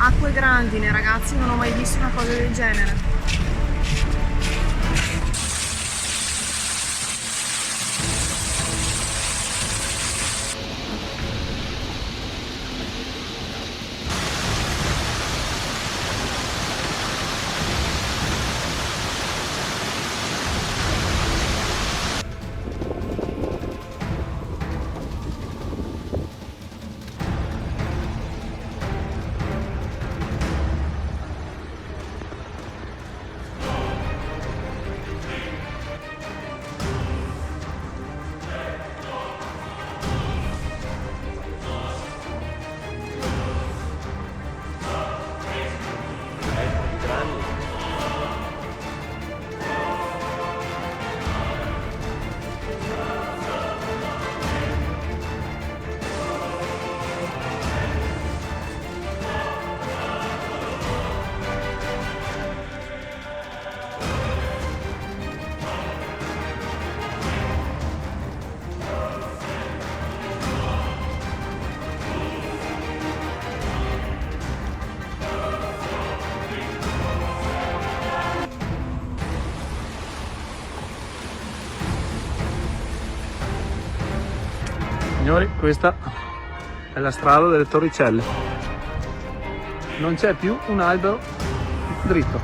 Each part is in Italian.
Acque grandine, ragazzi, non ho mai visto una cosa del genere. Signori, questa è la strada delle Torricelle. Non c'è più un albero dritto.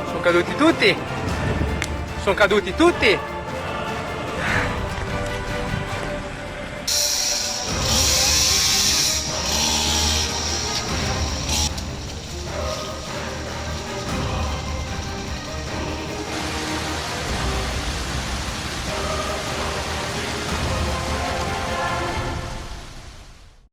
Sono caduti tutti! Sono caduti tutti!